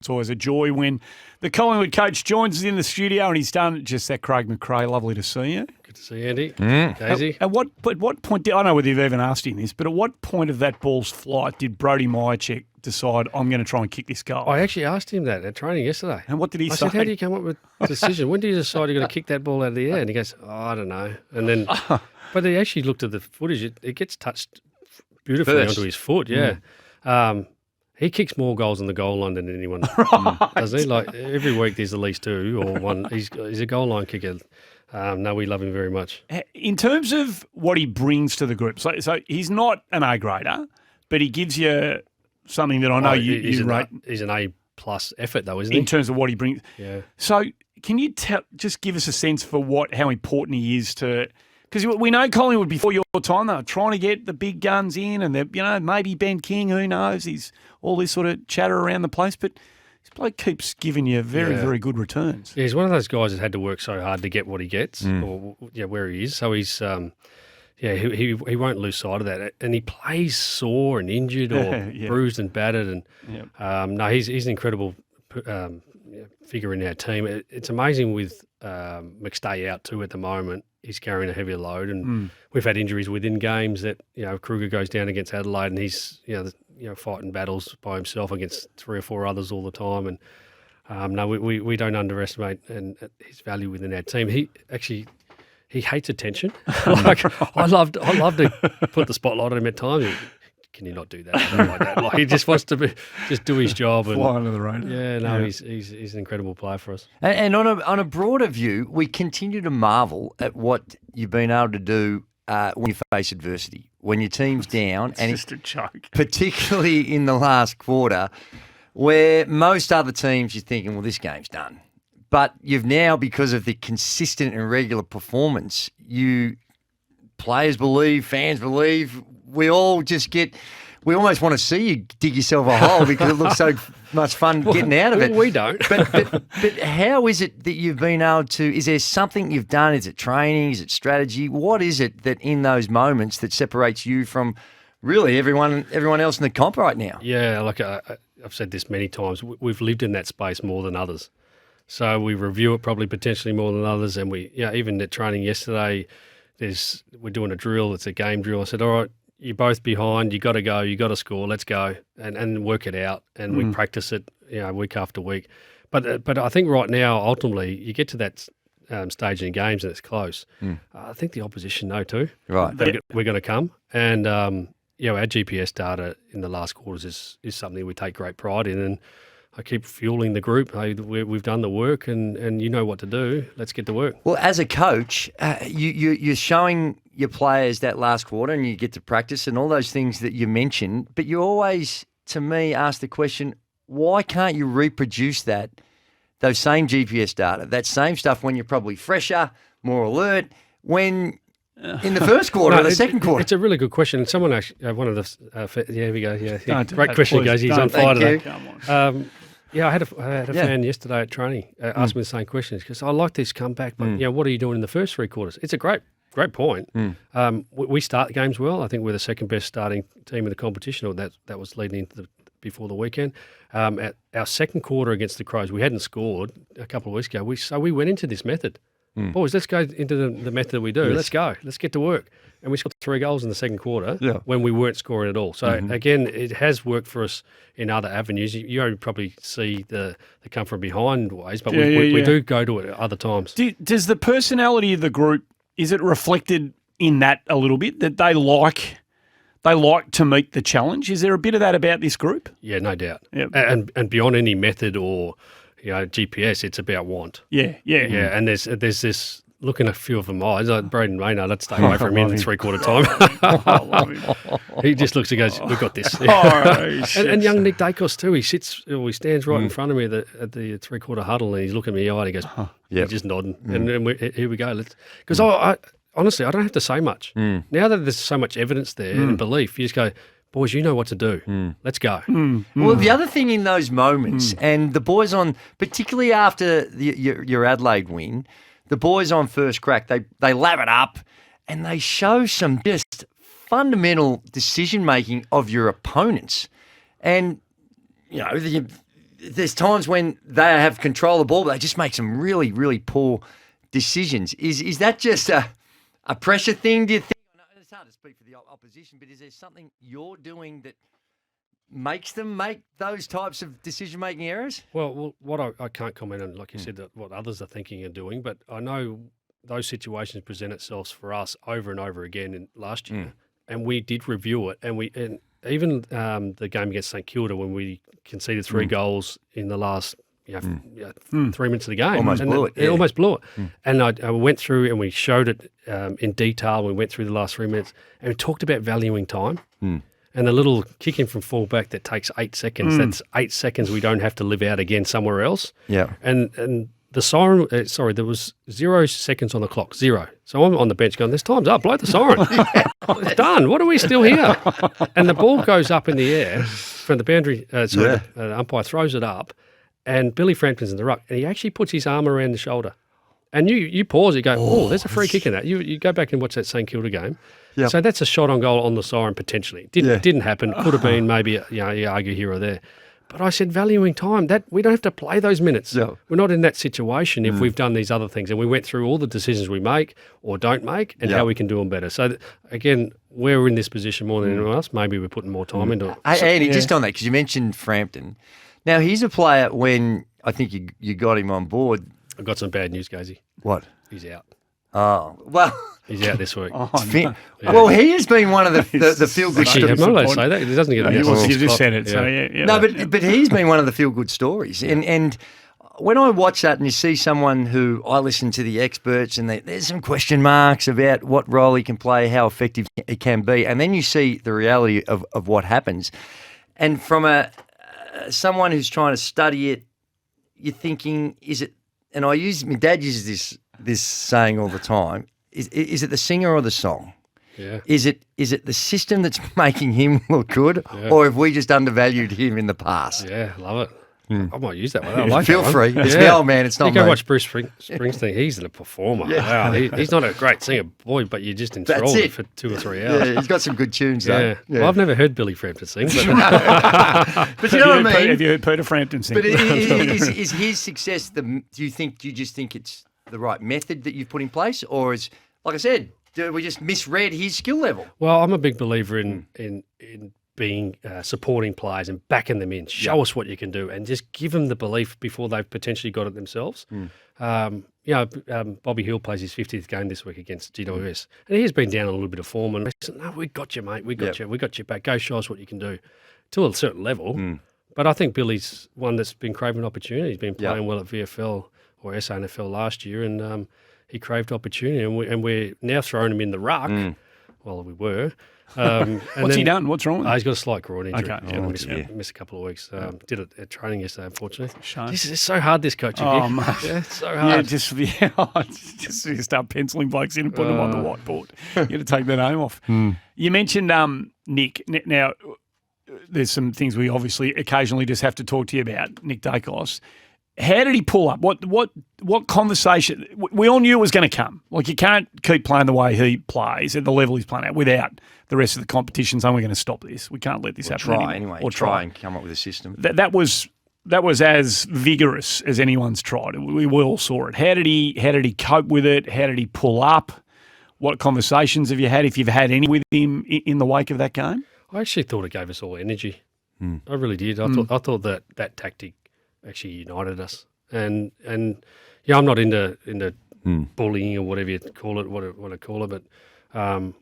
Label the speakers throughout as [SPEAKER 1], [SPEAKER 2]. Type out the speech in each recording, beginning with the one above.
[SPEAKER 1] It's always a joy when the Collingwood coach joins us in the studio, and he's done just that. Craig McRae, lovely to see you.
[SPEAKER 2] Good to see you, Andy. Daisy.
[SPEAKER 1] At what point, I don't know whether you've even asked him this, but at what point of that ball's flight did Brodie Myercheck decide, I'm going to try and kick this goal?
[SPEAKER 2] I actually asked him that at training yesterday.
[SPEAKER 1] And what did he say?
[SPEAKER 2] I said, how do you come up with a decision? When do you decide you're going to kick that ball out of the air? And he goes, I don't know. And then, but he actually looked at the footage. It gets touched beautifully onto his foot, He kicks more goals on the goal line than anyone, doesn't he? Like every week there's at least two or one. He's a goal line kicker. No, we love him very much.
[SPEAKER 1] In terms of what he brings to the group, so he's not an A-grader, but he gives you something that I know you rate.
[SPEAKER 2] He's an A+ effort though, isn't he?
[SPEAKER 1] In terms of what he brings.
[SPEAKER 2] Yeah. So
[SPEAKER 1] can you just give us a sense for how important he is to... Because we know Collingwood before your time, they were trying to get the big guns in and, maybe Ben King, who knows, he's all this sort of chatter around the place, but this bloke keeps giving you very, very good returns.
[SPEAKER 2] Yeah, he's one of those guys that had to work so hard to get what he gets or where he is. So he's, he won't lose sight of that. And he plays sore and injured or bruised and battered. And he's an incredible figure in our team. It's amazing with McStay out too at the moment. He's carrying a heavier load, and we've had injuries within games that Kruger goes down against Adelaide, and he's fighting battles by himself against 3 or 4 others all the time. And we don't underestimate his value within our team. He hates attention. I love to put the spotlight on him at times. Can you not do that? Like that. Like he just wants to just do his job and
[SPEAKER 1] fly under the radar.
[SPEAKER 2] Yeah, he's an incredible player for us.
[SPEAKER 3] And on a broader view, we continue to marvel at what you've been able to do when you face adversity, when your team's down,
[SPEAKER 1] it's just a joke.
[SPEAKER 3] Particularly in the last quarter, where most other teams you're thinking, well, this game's done, but you've now, because of the consistent and regular performance, players believe, fans believe. We all just we almost want to see you dig yourself a hole because it looks so much fun getting out of it.
[SPEAKER 2] We don't.
[SPEAKER 3] But how is it that you've been able to, is there something you've done? Is it training? Is it strategy? What is it that in those moments that separates you from really everyone else in the comp right now?
[SPEAKER 2] Yeah, like I've said this many times, we've lived in that space more than others. So we review it probably potentially more than others. And even at training yesterday, we're doing a drill. It's a game drill. I said, all right, you're both behind. You got to go. You got to score. Let's go and work it out. And we practice it, week after week. But I think right now, ultimately, you get to that stage in games and it's close. I think the opposition know too.
[SPEAKER 3] Right,
[SPEAKER 2] we're going to come. And our GPS data in the last quarters is something we take great pride in. And I keep fueling the group. Hey, we've done the work, and you know what to do. Let's get to work.
[SPEAKER 3] Well, as a coach, you're showing your players that last quarter, and you get to practice and all those things that you mentioned. But you always, to me, ask the question: why can't you reproduce those same GPS data, that same stuff when you're probably fresher, more alert, when in the first quarter or the second quarter?
[SPEAKER 2] It's a really good question. Someone actually, one of the, here we go. Yeah. Great question, guys. He's on fire today.
[SPEAKER 1] Come on.
[SPEAKER 2] I had a fan yesterday at training ask me the same questions because I like this comeback, but what are you doing in the first 3 quarters? It's a great point. We start the games well. I think we're the second best starting team in the competition, or that was leading into before the weekend. At our second quarter against the Crows, we hadn't scored a couple of weeks ago. So we went into this method. Boys, let's go into the method that we do. Yes. Let's go. Let's get to work. And we scored 3 goals in the second quarter when we weren't scoring at all. So, again, it has worked for us in other avenues. You only probably see the come from behind ways, but we do go to it at other times.
[SPEAKER 1] Does the personality of the group, is it reflected in that a little bit, that they like to meet the challenge? Is there a bit of that about this group?
[SPEAKER 2] Yeah, no doubt.
[SPEAKER 1] Yep.
[SPEAKER 2] And beyond any method or GPS, it's about want.
[SPEAKER 1] Yeah.
[SPEAKER 2] And there's this look in a few of them eyes. Like Braden Maynard, let's stay away from him in 3/4 time.
[SPEAKER 1] I love him.
[SPEAKER 2] He just looks and goes, "We've got this." And young Nick Dacos too. He stands right in front of me at the 3/4 huddle, and he's looking me in the eye. And he goes, he's just nodding, and here we go. Because I honestly, I don't have to say much now that there's so much evidence there and belief. You just go, boys, you know what to do. Let's go.
[SPEAKER 3] Well, the other thing in those moments, and the boys particularly after your Adelaide win, the boys on first crack, they lap it up and they show some just fundamental decision-making of your opponents. And, there's times when they have control of the ball, but they just make some really, really poor decisions. Is that just a pressure thing, do you think? It's hard to speak for the opposition, but is there something you're doing that makes them make those types of decision-making errors?
[SPEAKER 2] Well, what I can't comment on, like you said, that what others are thinking and doing, but I know those situations present itself for us over and over again in last year, and we did review it, and even the game against St Kilda when we conceded 3 goals in the last 3 minutes of the game.
[SPEAKER 3] Almost blew it.
[SPEAKER 2] It almost blew it. And I went through and we showed it in detail. We went through the last 3 minutes and we talked about valuing time. And the little kick in from fullback that takes 8 seconds, that's 8 seconds we don't have to live out again somewhere else.
[SPEAKER 3] Yeah.
[SPEAKER 2] And the siren, there was 0 seconds on the clock, 0. So I'm on the bench going, this time's up, blow the siren. It's done. What are we still here? And the ball goes up in the air from the boundary, the umpire throws it up, and Billy Frampton's in the ruck, and he actually puts his arm around the shoulder. And you pause, you go, there's a free kick in that. You go back and watch that St Kilda game. Yep. So that's a shot on goal on the siren potentially. Didn't happen. Could have been maybe, you argue here or there. But I said valuing time, that we don't have to play those minutes. No. We're not in that situation if we've done these other things. And we went through all the decisions we make or don't make and how we can do them better. So, again, we're in this position more than anyone else. Maybe we're putting more time into it.
[SPEAKER 3] Hey, Andy, just on that, because you mentioned Frampton. Now, he's a player when I think you got him on board.
[SPEAKER 2] I've got some bad news, Gazy.
[SPEAKER 3] What?
[SPEAKER 2] He's out.
[SPEAKER 3] Oh, well.
[SPEAKER 2] He's out this week.
[SPEAKER 3] Well, he has been one of the feel-good stories.
[SPEAKER 2] I'm not allowed to say that. He doesn't get
[SPEAKER 1] you just said it. So
[SPEAKER 3] No, but he's been one of the feel-good stories. And when I watch that and you see someone who I listen to the experts and there's some question marks about what role he can play, how effective he can be, and then you see the reality of what happens. And from someone who's trying to study it, you're thinking, is it, and my dad uses this saying all the time, is it the singer or the song?
[SPEAKER 2] Yeah.
[SPEAKER 3] Is it the system that's making him look good, or have we just undervalued him in the past?
[SPEAKER 2] Yeah, love it. I might use that one. I like
[SPEAKER 3] Feel
[SPEAKER 2] that
[SPEAKER 3] free.
[SPEAKER 2] one.
[SPEAKER 3] It's the old man. It's not me.
[SPEAKER 2] You go watch Bruce Springsteen. He's a performer. Wow, he's not a great singer, boy, but you're just enthralled for 2 or 3 hours.
[SPEAKER 3] Yeah, he's got some good tunes, though.
[SPEAKER 2] Yeah. Well, I've never heard Billy Frampton sing. But,
[SPEAKER 3] but you know what I mean?
[SPEAKER 1] Have you heard Peter Frampton sing?
[SPEAKER 3] But is his success, do you just think it's the right method that you've put in place, or is, like I said, do we just misread his skill level?
[SPEAKER 2] Well, I'm a big believer in being supporting players and backing them in. Show us what you can do, and just give them the belief before they've potentially got it themselves. Bobby Hill plays his 50th game this week against GWS, and he has been down on a little bit of form. And I said, "No, we got you, mate. We got you. We got you back. Go show us what you can do." To a certain level, but I think Billy's one that's been craving opportunity. He's been playing well at VFL or SANFL last year, and he craved opportunity, and we're now throwing him in the ruck. Well, we were.
[SPEAKER 1] What's he done? What's wrong with him?
[SPEAKER 2] He's got a slight groin injury.
[SPEAKER 1] Okay.
[SPEAKER 2] Missed a couple of weeks. Did it at training yesterday, unfortunately.
[SPEAKER 1] Shame.
[SPEAKER 2] This is so hard, this coaching.
[SPEAKER 1] Mate.
[SPEAKER 2] Yeah, it's so hard.
[SPEAKER 1] Just start penciling blokes in and putting them on the whiteboard. You got to take the name off. You mentioned Nick. Now, there's some things we obviously occasionally just have to talk to you about, Nick Dacos. How did he pull up? What conversation? We all knew it was going to come. Like, you can't keep playing the way he plays at the level he's playing at without the rest of the competition saying we're going to stop this. We can't let this happen anymore.
[SPEAKER 3] Or try and come up with a system.
[SPEAKER 1] That was as vigorous as anyone's tried. We all saw it. How did he cope with it? How did he pull up? What conversations have you had, if you've had any, with him in the wake of that game?
[SPEAKER 2] I actually thought it gave us all energy. I really did. I thought that tactic actually united us. And I'm not into bullying or whatever you call it, what I call it, but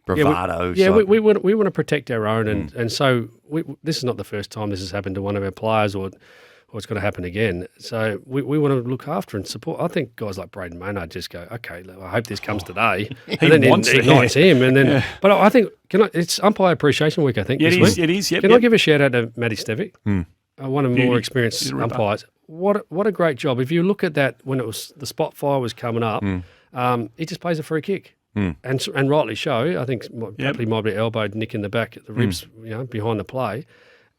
[SPEAKER 3] bravado.
[SPEAKER 2] We want to protect our own, and so this is not the first time this has happened to one of our players, or it's going to happen again. So we want to look after and support. I think guys like Braden Maynard just go, okay, I hope this comes today, and then it ignites him, and then. Yeah. But I think it's Umpire Appreciation Week. I think this week.
[SPEAKER 1] It is. Yep,
[SPEAKER 2] Can I give a shout out to Matty Stevic? One of the more experienced umpires. What a great job. If you look at that when it was the spot fire was coming up, he just plays a free kick. And rightly so. I think he might be elbowed Nick in the back at the ribs, behind the play.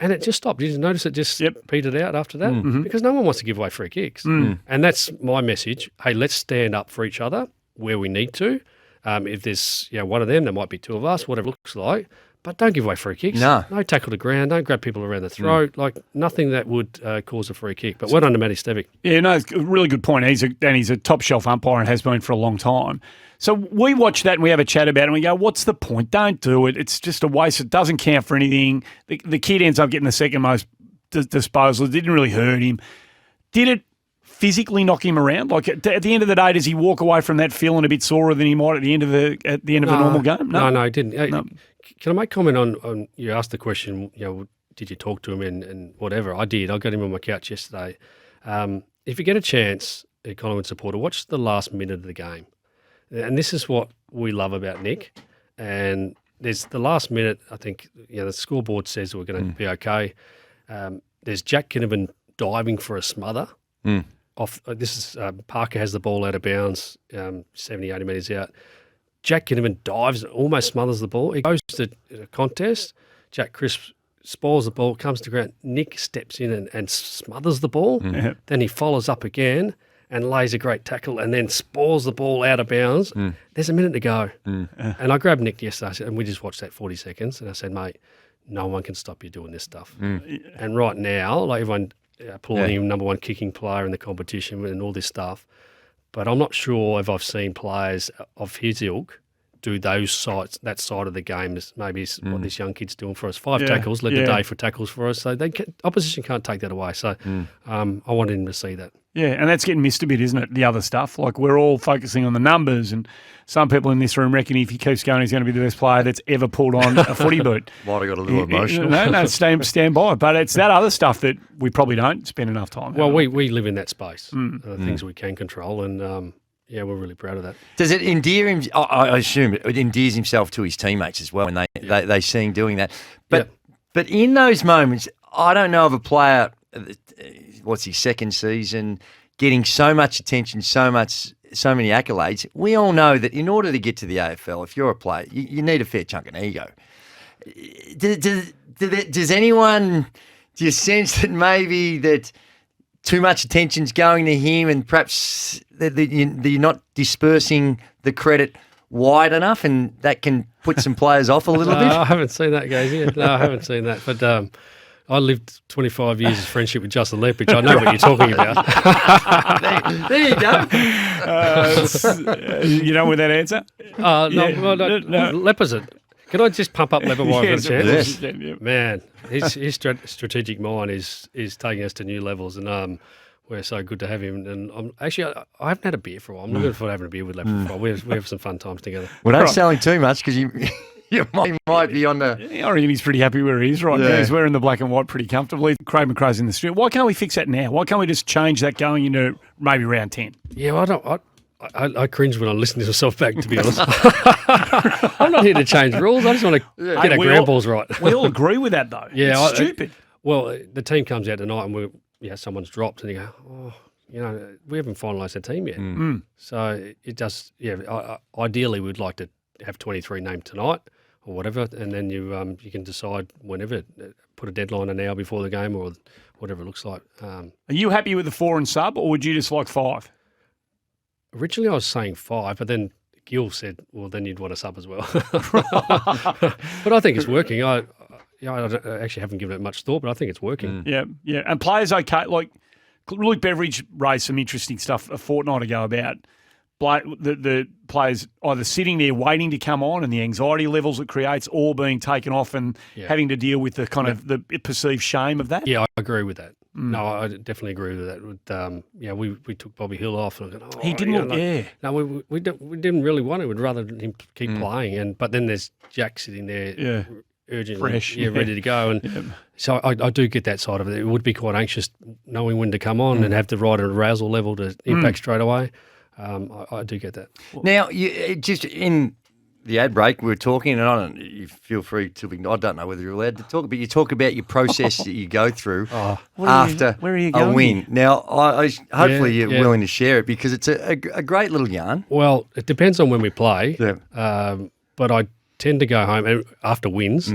[SPEAKER 2] And it just stopped. You just notice it just petered out after that because no one wants to give away free kicks. And that's my message. Hey, let's stand up for each other where we need to. If there's one of them, there might be two of us, whatever it looks like. But don't give away free kicks.
[SPEAKER 3] No.
[SPEAKER 2] No tackle to ground. Don't grab people around the throat. Like nothing that would cause a free kick. But well done to Matty Stevic.
[SPEAKER 1] Yeah, no, it's a really good point. He's a top shelf umpire and has been for a long time. So we watch that and we have a chat about it and we go, what's the point? Don't do it. It's just a waste. It doesn't count for anything. The kid ends up getting the second most disposal. It didn't really hurt him. Did it physically knock him around? Like at the end of the day, does he walk away from that feeling a bit sorer than he might at the end of a normal game?
[SPEAKER 2] No, he didn't.
[SPEAKER 1] No.
[SPEAKER 2] Can I make comment on you asked the question, did you talk to him and whatever? I did. I got him on my couch yesterday. If you get a chance, a Collingwood supporter, watch the last minute of the game. And this is what we love about Nick. And there's the last minute, I think, the scoreboard says we're going to be okay. There's Jack Kinnaman diving for a smother. Parker has the ball out of bounds, 70, 80 metres out. Jack Kinnaman dives, almost smothers the ball. He goes to a contest. Jack Crisp spoils the ball, comes to ground. Nick steps in and smothers the ball. Then he follows up again and lays a great tackle and then spoils the ball out of bounds. There's a minute to go. And I grabbed Nick yesterday and we just watched that 40 seconds and I said, mate, no one can stop you doing this stuff. And right now, like everyone applauding him, number one kicking player in the competition and all this stuff. But I'm not sure if I've seen players of his ilk do that side of the game as maybe what this young kid's doing for us. 5 tackles, led the day for tackles for us. So opposition can't take that away. So I wanted him to see that.
[SPEAKER 1] Yeah, and that's getting missed a bit, isn't it? The other stuff. Like we're all focusing on the numbers and some people in this room reckon if he keeps going, he's going to be the best player that's ever pulled on a footy boot.
[SPEAKER 3] Might have got a little emotional.
[SPEAKER 1] No, stand by. But it's that other stuff that we probably don't spend enough time on.
[SPEAKER 2] Well, we live in that space, things we can control, and we're really proud of that.
[SPEAKER 3] Does it endear him? I assume it endears himself to his teammates as well when they see him doing that. But in those moments, I don't know of a player, what's his second season, getting so much attention, so many accolades. We all know that in order to get to the AFL, if you're a player, you need a fair chunk of ego. Does anyone, do you sense that maybe that too much attention's going to him and perhaps that you're not dispersing the credit wide enough and that can put some players off a little bit?
[SPEAKER 2] I haven't seen that, guys. No, I haven't seen that. But I lived 25 years of friendship with Justin Lepage. I know what you're talking about.
[SPEAKER 3] there you
[SPEAKER 2] go.
[SPEAKER 1] You know with that answer?
[SPEAKER 2] No. Leopard. Can I just pump up Leopard while I've got a chance?
[SPEAKER 1] Yes.
[SPEAKER 2] Man, his strategic mind is taking us to new levels, and we're so good to have him. And I haven't had a beer for a while. I'm looking forward to having a beer with Leopard for a while. We have some fun times together.
[SPEAKER 3] Well, don't sell him too much because you might be on the...
[SPEAKER 1] I reckon he's pretty happy where he is right now. He's wearing the black and white pretty comfortably. Craig McRae's in the studio. Why can't we fix that now? Why can't we just change that going into maybe round 10?
[SPEAKER 2] Yeah, well, I cringe when I listen to myself back, to be honest. I'm not here to change rules. I just want to get our ground balls right.
[SPEAKER 1] We all agree with that, though.
[SPEAKER 2] Yeah,
[SPEAKER 1] it's stupid.
[SPEAKER 2] Well, the team comes out tonight and someone's dropped and you go, we haven't finalised our team yet. So it does, ideally we'd like to have 23 named tonight or whatever, and then you can decide whenever, put a deadline an hour before the game or whatever it looks like.
[SPEAKER 1] Are you happy with the 4 and sub, or would you just like 5?
[SPEAKER 2] Originally I was saying 5, but then Gil said, well, then you'd want a sub as well. But I think it's working. I actually haven't given it much thought, but I think it's working.
[SPEAKER 1] Yeah. And players okay. Like Luke Beveridge raised some interesting stuff a fortnight ago about the players either sitting there waiting to come on and the anxiety levels it creates, or being taken off and having to deal with the kind of the perceived shame of that.
[SPEAKER 2] Yeah, I agree with that. No, I definitely agree with that. We took Bobby Hill off. And I thought,
[SPEAKER 1] he didn't look,
[SPEAKER 2] No, we didn't really want to. We'd rather him keep playing. But then there's Jack sitting there urgently,
[SPEAKER 1] fresh,
[SPEAKER 2] ready to go. And so I do get that side of it. It would be quite anxious knowing when to come on and have the right arousal level to impact straight away. I do get that.
[SPEAKER 3] Now, just in the ad break, we were talking, and I don't. You feel free to. I don't know whether you're allowed to talk, but you talk about your process that you go through after a win. Now, hopefully you're willing to share it because it's a great little yarn.
[SPEAKER 2] Well, it depends on when we play. Yeah. But I tend to go home after wins.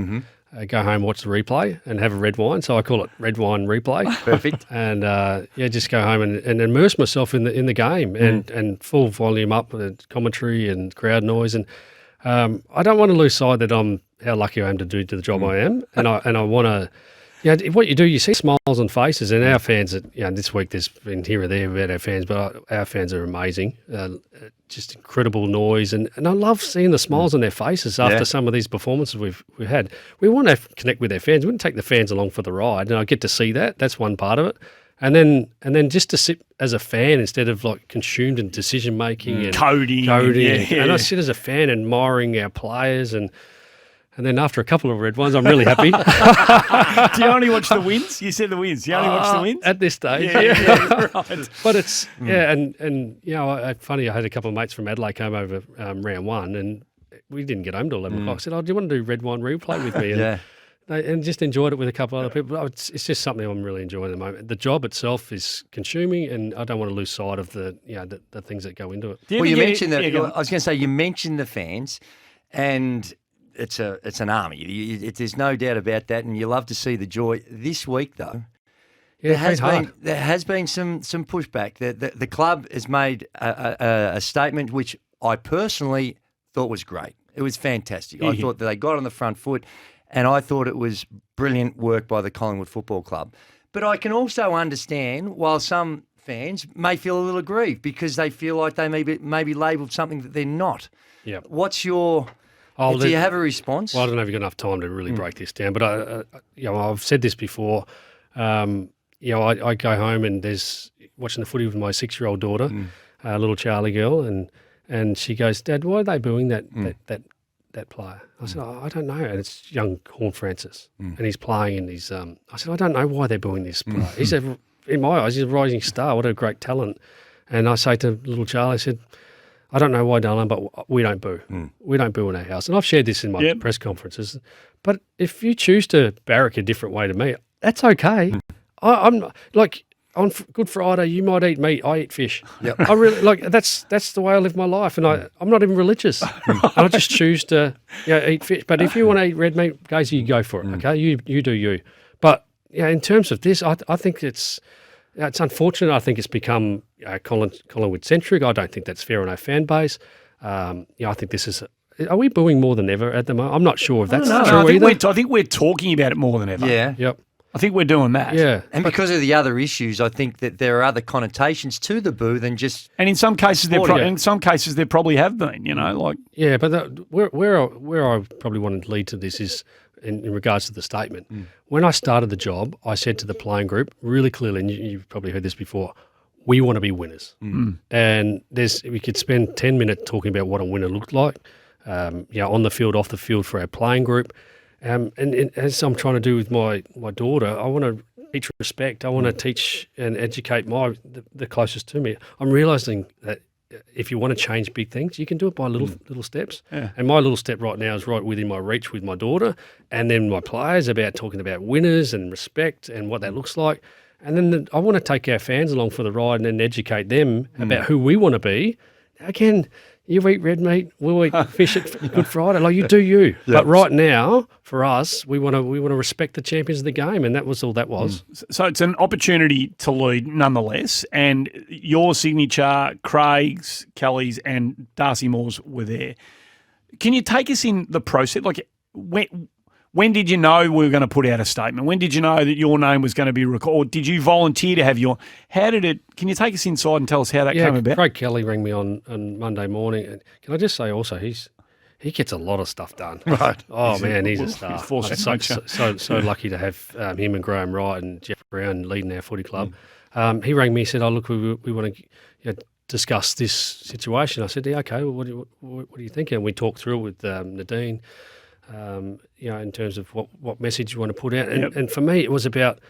[SPEAKER 2] Go home, watch the replay, and have a red wine. So I call it red wine replay.
[SPEAKER 3] Perfect.
[SPEAKER 2] And just go home and immerse myself in the game and full volume up, commentary and crowd noise. And I don't want to lose sight that how lucky I am to do the job I am, and I want to. Yeah, what you do, you see smiles on faces, and our fans. This week there's been here or there about our fans, but our fans are amazing. Just incredible noise, and I love seeing the smiles on their faces after some of these performances we've had. We want to connect with their fans. We want to take the fans along for the ride, and I get to see that. That's one part of it. And then just to sit as a fan instead of like consumed in decision making and
[SPEAKER 1] coding.
[SPEAKER 2] And I sit as a fan admiring our players and then after a couple of red ones, I'm really happy.
[SPEAKER 1] Do you only watch the wins? You said the wins. You only watch the wins?
[SPEAKER 2] At this stage,
[SPEAKER 1] right.
[SPEAKER 2] But it's, and funny, I had a couple of mates from Adelaide came over round one and we didn't get home till 11 o'clock. I said, do you want to do red wine replay with me? And and just enjoyed it with a couple of other people. It's just something I'm really enjoying at the moment. The job itself is consuming, and I don't want to lose sight of the things that go into it.
[SPEAKER 3] Well, you mentioned that. I was going to say you mentioned the fans, and it's an army. There's no doubt about that, and you love to see the joy. This week, though, there has been some pushback. The club has made a statement which I personally thought was great. It was fantastic. I thought that they got on the front foot. And I thought it was brilliant work by the Collingwood Football Club. But I can also understand while some fans may feel a little aggrieved because they feel like they may be labelled something that they're not.
[SPEAKER 2] Yeah.
[SPEAKER 3] What's your... do you have a response?
[SPEAKER 2] Well, I don't know if you've got enough time to really break this down, but I've said this before. I go home and there's watching the footy with my 6-year-old daughter, little Charlie girl, and she goes, "Dad, why are they booing that player?" I said, I don't know. And it's young Horn Francis. And he's playing and he's, I said, I don't know why they're booing this player. He said, in my eyes, he's a rising star. What a great talent. And I say to little Charlie, I said, I don't know why, darling, but we don't boo. We don't boo in our house. And I've shared this in my press conferences. But if you choose to barrack a different way to me, that's okay. I'm like, on Good Friday, you might eat meat. I eat fish.
[SPEAKER 3] Yep.
[SPEAKER 2] I really that's the way I live my life, and I'm not even religious. I just choose to eat fish. But if you want to eat red meat, guys, you go for it. Okay, you do you. But in terms of this, I think it's unfortunate. I think it's become Collingwood centric. I don't think that's fair on our fan base. I think this is. Are we booing more than ever at the moment? I'm not sure if that's true either.
[SPEAKER 1] I think we're talking about it more than ever.
[SPEAKER 3] Yeah.
[SPEAKER 2] Yep.
[SPEAKER 1] I think we're doing that.
[SPEAKER 2] Yeah.
[SPEAKER 3] And because of the other issues, I think that there are other connotations to the boo than just...
[SPEAKER 1] And in some cases, there probably have been, like...
[SPEAKER 2] Yeah, but where I probably want to lead to this is in regards to the statement. When I started the job, I said to the playing group really clearly, and you've probably heard this before, we want to be winners. And we could spend 10 minutes talking about what a winner looked like, on the field, off the field for our playing group. And as I'm trying to do with my daughter, I want to teach respect. I want to teach and educate the closest to me. I'm realising that if you want to change big things, you can do it by little steps. Yeah. And my little step right now is right within my reach with my daughter, and then my players about talking about winners and respect and what that looks like. And then I want to take our fans along for the ride and then educate them about who we want to be. Again, you eat red meat, we'll eat fish at Good Friday. Like you do you. Yep. But right now, for us, we want to respect the champions of the game, and that was all that was.
[SPEAKER 1] So it's an opportunity to lead nonetheless, and your signature, Craig's, Kelly's, and Darcy Moore's were there. Can you take us in the process? Like when did you know we were going to put out a statement? When did you know that your name was going to be recorded? Did you volunteer to have how did it, can you take us inside and tell us how that came about?
[SPEAKER 2] Craig Kelly rang me on Monday morning. And can I just say also, he gets a lot of stuff done.
[SPEAKER 1] Right.
[SPEAKER 2] Oh, he's a star. I'm so lucky to have him and Graham Wright and Jeff Brown leading our footy club. He rang me and said, look, we want to discuss this situation. I said, okay, well, what do you think? And we talked through it with Nadine. In terms of what message you want to put out. And for me, it was about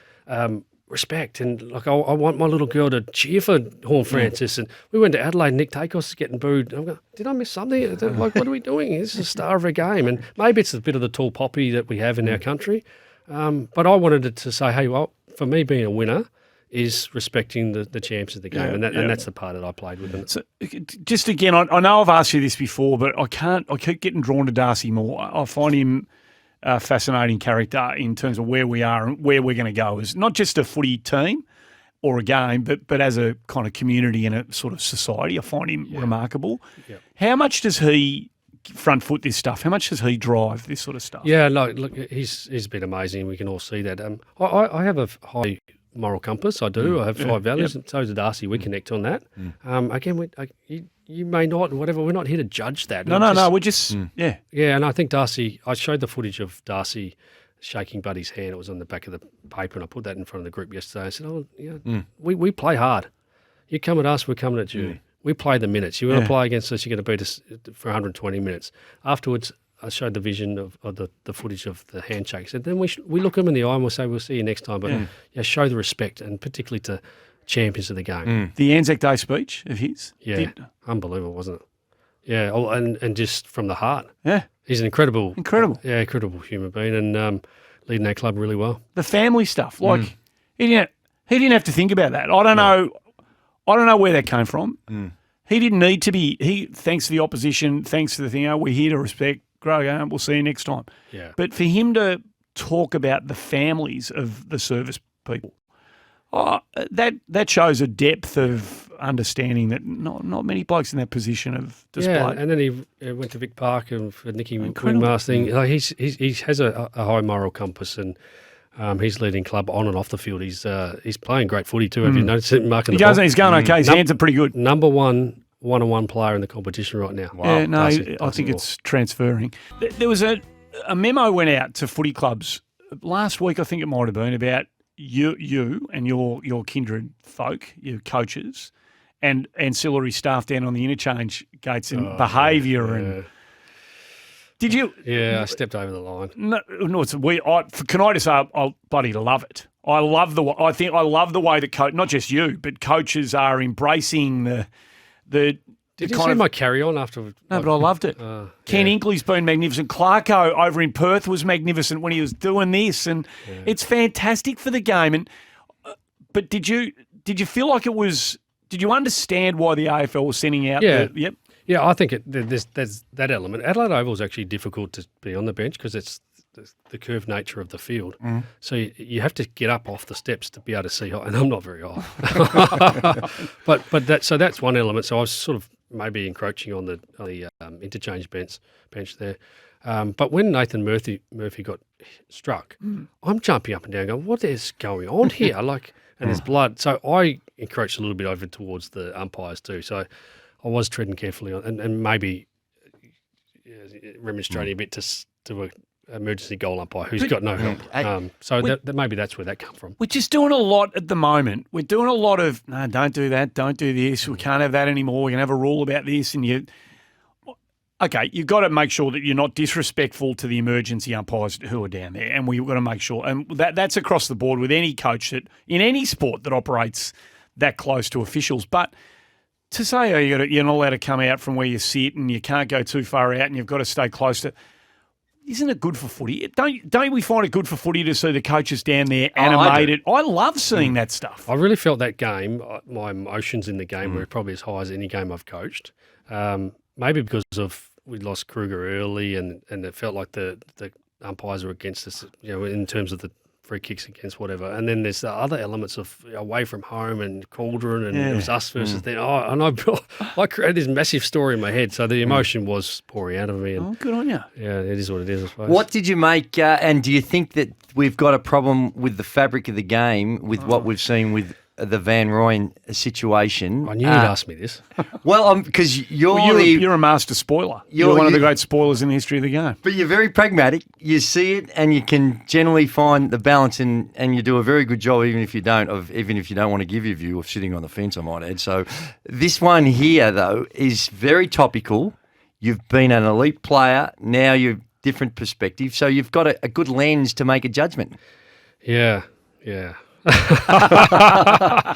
[SPEAKER 2] respect. And like, I want my little girl to cheer for Horn Francis. And we went to Adelaide, Nick Takos is getting booed. I'm going, did I miss something? Like, what are we doing? This is a star of a game. And maybe it's a bit of the tall poppy that we have in our country. But I wanted to say, hey, well, for me being a winner is respecting the champs of the game, and that's the part that I played with them. So,
[SPEAKER 1] just again, I know I've asked you this before, but I keep getting drawn to Darcy Moore. I find him a fascinating character in terms of where we are and where we're going to go as not just a footy team or a game, but as a kind of community and a sort of society. I find him remarkable. Yep. How much does he front foot this stuff? How much does he drive this sort of stuff?
[SPEAKER 2] Yeah, look, he's been amazing. We can all see that. I have a high moral compass. I do. I have 5 values. And so does Darcy. We connect on that. Again, you may not, whatever. We're not here to judge that.
[SPEAKER 1] No. We're just
[SPEAKER 2] yeah. And I think Darcy. I showed the footage of Darcy shaking Buddy's hand. It was on the back of the paper, and I put that in front of the group yesterday. I said, we play hard. You come at us, we're coming at you. We play the minutes. You want to play against us, you're going to beat us for 120 minutes. Afterwards, I showed the vision of the footage of the handshakes. And then we look them in the eye and we'll say, we'll see you next time. But show the respect, and particularly to champions of the game.
[SPEAKER 1] The Anzac Day speech of his?
[SPEAKER 2] Yeah, unbelievable, wasn't it? Yeah, and just from the heart.
[SPEAKER 1] Yeah.
[SPEAKER 2] He's an incredible human being, and leading that club really well.
[SPEAKER 1] The family stuff, like he didn't have to think about that. I don't know where that came from. He didn't need to be. Thanks to the opposition, thanks to the thing. We're here to respect, grow game. We'll see you next time.
[SPEAKER 2] Yeah.
[SPEAKER 1] But for him to talk about the families of the service people, that shows a depth of understanding that not many blokes in that position have displayed.
[SPEAKER 2] Yeah, and then he went to Vic Park and for Nicky Wingmar's thing. Like he has a high moral compass, and he's leading club on and off the field. He's playing great footy too. Have you noticed it? Marking
[SPEAKER 1] he does. He's going okay. His hands are pretty good.
[SPEAKER 2] Number one-on-one player in the competition right now.
[SPEAKER 1] Wow. Yeah, no, I think it's transferring. There was a memo went out to footy clubs last week. I think it might have been about you and your kindred folk, your coaches, and ancillary staff down on the interchange gates and behaviour and. Did you?
[SPEAKER 2] Yeah, I stepped over the line.
[SPEAKER 1] No, can I just say I bloody love it. I love the way that not just you, but coaches are embracing the.
[SPEAKER 2] Did you see my carry on after?
[SPEAKER 1] No, but I loved it. Ken Inkley's been magnificent. Clarko over in Perth was magnificent when he was doing this, and it's fantastic for the game. And but did you feel like it was? Did you understand why the AFL was sending out? Yep.
[SPEAKER 2] Yeah, I think there's that element. Adelaide Oval is actually difficult to be on the bench because it's the curved nature of the field. So you have to get up off the steps to be able to see high, and I'm not very high. but that's one element. So I was sort of maybe encroaching on the interchange bench there. But when Nathan Murphy got struck, I'm jumping up and down going, what is going on here? And there's blood. So I encroached a little bit over towards the umpires too. So I was treading carefully on, and maybe remonstrating a bit to an emergency goal umpire who's got no help. Maybe that's where that come from.
[SPEAKER 1] We're just doing a lot at the moment. We're doing a lot of, no, don't do that, don't do this. We can't have that anymore. We're going to have a rule about this. And you've got to make sure that you're not disrespectful to the emergency umpires who are down there. And we've got to make sure, and that's across the board with any coach that in any sport that operates that close to officials. But to say, you're not allowed to come out from where you sit and you can't go too far out and you've got to stay close to, isn't it good for footy? Don't we find it good for footy to see the coaches down there animated? I love seeing that stuff.
[SPEAKER 2] I really felt that game, my emotions in the game were probably as high as any game I've coached. Maybe because we lost Kruger early and it felt like the umpires were against us, in terms of the free kicks against whatever. And then there's the other elements of away from home and Cauldron and it was us versus them. I created this massive story in my head. So the emotion was pouring out of me. And,
[SPEAKER 1] good on you.
[SPEAKER 2] Yeah, it is what it is, I suppose.
[SPEAKER 3] What did you make, and do you think that we've got a problem with the fabric of the game with what we've seen with the Van Rooyen situation?
[SPEAKER 2] I knew you'd ask me this.
[SPEAKER 3] Well, because you're
[SPEAKER 1] a master spoiler. You're one of the great spoilers in the history of the game.
[SPEAKER 3] But you're very pragmatic. You see it, and you can generally find the balance, and you do a very good job, even if you don't want to give your view of sitting on the fence, I might add. So this one here, though, is very topical. You've been an elite player. Now you're different perspective. So you've got a good lens to make a judgment.
[SPEAKER 2] Yeah. I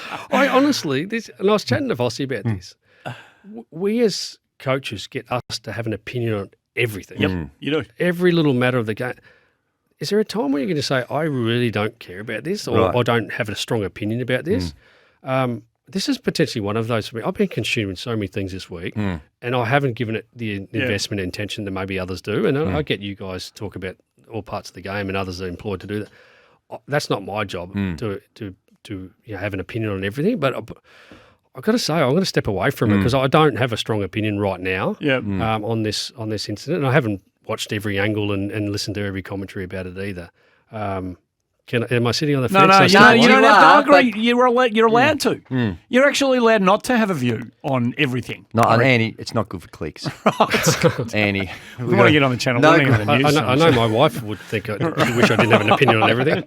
[SPEAKER 2] honestly, and I was chatting to Vossi about this. We as coaches get us to have an opinion on everything.
[SPEAKER 1] Yep, you do.
[SPEAKER 2] Every little matter of the game. Is there a time where you're going to say, I really don't care about this, or I don't have a strong opinion about this? This is potentially one of those for me. I've been consuming so many things this week, and I haven't given it the investment intention that maybe others do. And I get you guys talk about all parts of the game, and others are employed to do that. That's not my job to have an opinion on everything, but I've got to say, I'm going to step away from it because I don't have a strong opinion right now
[SPEAKER 1] Yeah.
[SPEAKER 2] on this incident. And I haven't watched every angle and listened to every commentary about it either. Am I sitting on the fence?
[SPEAKER 1] No, you don't have to
[SPEAKER 3] are,
[SPEAKER 1] agree. You're allowed to. You're actually allowed not to have a view on everything.
[SPEAKER 3] No, Andy, it's not good for clicks. Andy.
[SPEAKER 1] We want to get on the channel.
[SPEAKER 3] No,
[SPEAKER 2] I know my wife would think I wish I didn't have an opinion on everything.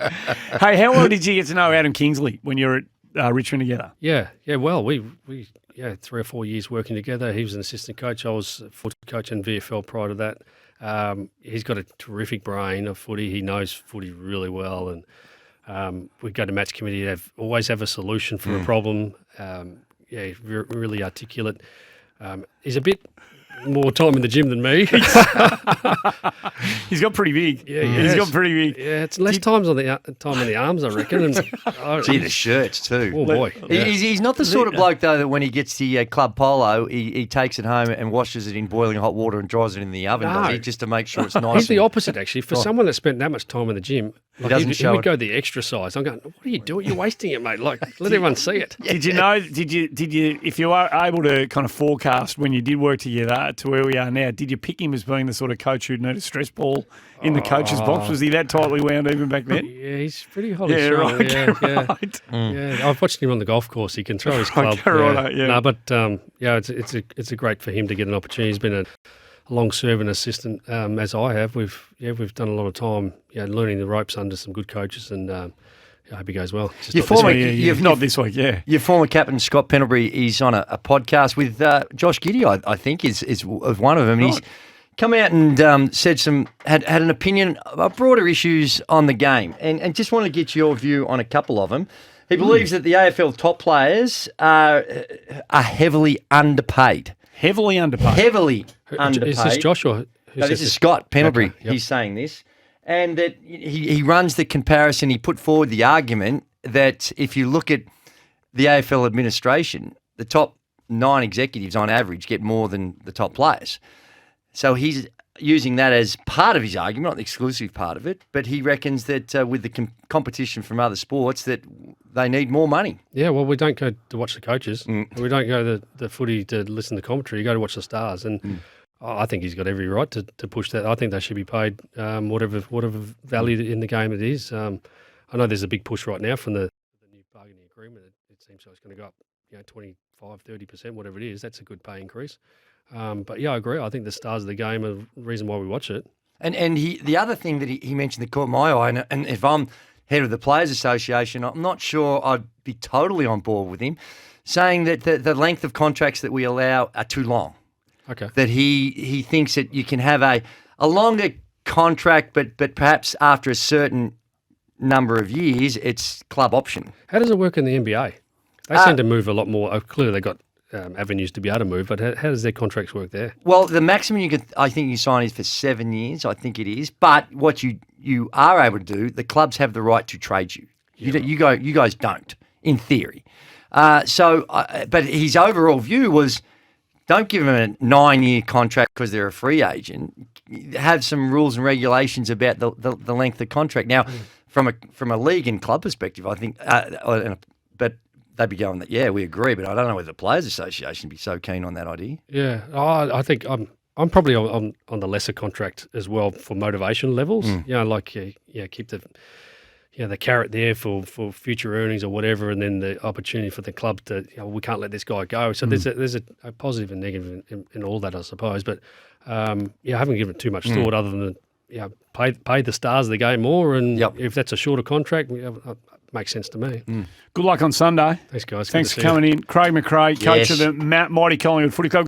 [SPEAKER 1] Hey, how well did you get to know Adam Kingsley when you were at Richmond together?
[SPEAKER 2] Yeah. Well, we 3 or 4 years working together. He was an assistant coach. I was a footy coach in VFL prior to that. He's got a terrific brain of footy. He knows footy really well, and we go to match committee. Always have a solution for a problem. Really articulate. He's a bit more time in the gym than me.
[SPEAKER 1] He's got pretty big.
[SPEAKER 2] Yeah,
[SPEAKER 1] he's got pretty big.
[SPEAKER 2] Yeah, it's less time on the arms, I reckon. And,
[SPEAKER 3] Gee, the shirts too.
[SPEAKER 2] Oh boy, yeah.
[SPEAKER 3] He's not the sort of bloke though that when he gets the club polo, he takes it home and washes it in boiling hot water and dries it in the oven.
[SPEAKER 2] No.
[SPEAKER 3] Does he? Just to make sure it's nice.
[SPEAKER 2] He's the opposite actually. For someone that spent that much time in the gym, he would go the extra size. I'm going, what are you doing? You're wasting it, mate. Like, let everyone see it.
[SPEAKER 1] Did you know? Did you? If you are able to kind of forecast when you did work together to where we are now, did you pick him as being the sort of coach who'd need a stress ball in the coach's box? Was he that tightly wound even back then?
[SPEAKER 2] Yeah, he's pretty hot. Yeah, right. Yeah. I've watched him on the golf course. He can throw his club. No, but it's a great for him to get an opportunity. He's been a long-serving assistant, as I have. We've done a lot of time, learning the ropes under some good coaches, and I hope he goes well.
[SPEAKER 1] Not this week, yeah.
[SPEAKER 3] Your former captain Scott Pendlebury is on a podcast with Josh Giddey, I think, is one of them. Right. He's come out and said had an opinion about broader issues on the game, and just want to get your view on a couple of them. He believes that the AFL top players are heavily underpaid.
[SPEAKER 1] Heavily underpaid.
[SPEAKER 3] Heavily underpaid.
[SPEAKER 2] Is this Josh or
[SPEAKER 3] no, this is Scott Pendlebury.
[SPEAKER 2] Okay, yep.
[SPEAKER 3] He's saying this. And that he runs the comparison. He put forward the argument that if you look at the AFL administration, the top 9 executives on average get more than the top players. So he's using that as part of his argument, not the exclusive part of it, but he reckons that with the competition from other sports that they need more money.
[SPEAKER 2] Yeah, well, we don't go to watch the coaches. We don't go to the footy to listen to commentary. You go to watch the stars. And I think he's got every right to push that. I think they should be paid whatever value in the game it is. I know there's a big push right now from the new bargaining agreement. It seems like it's going to go up 25, 30%, whatever it is. That's a good pay increase. But yeah, I agree. I think the stars of the game are the reason why we watch it. And
[SPEAKER 3] the other thing that he mentioned that caught my eye, and if I'm head of the Players Association, I'm not sure I'd be totally on board with him, saying that the length of contracts that we allow are too long.
[SPEAKER 2] Okay.
[SPEAKER 3] That he thinks that you can have a longer contract, but perhaps after a certain number of years, it's club option.
[SPEAKER 2] How does it work in the NBA? They seem to move a lot more. Clearly, they've got avenues to be able to move, but how does their contracts work there?
[SPEAKER 3] Well, the maximum I think you sign is for 7 years, I think it is. But what you are able to do, the clubs have the right to trade you. You guys don't, in theory. But his overall view was, don't give them a 9-year contract because they're a free agent. Have some rules and regulations about the length of contract. Now, from a league and club perspective, I think, but they'd be going that, yeah, we agree, but I don't know whether the Players Association would be so keen on that idea.
[SPEAKER 2] Yeah, I think I'm probably on the lesser contract as well for motivation levels. Keep the carrot there for future earnings or whatever, and then the opportunity for the club to, we can't let this guy go. So there's a positive and negative in all that, I suppose. But I haven't given it too much thought other than pay the stars of the game more, and if that's a shorter contract, makes sense to me.
[SPEAKER 1] Good luck on Sunday.
[SPEAKER 2] Thanks, guys.
[SPEAKER 1] Thanks for coming in. Craig McRae, coach of the mighty Collingwood Footy Club.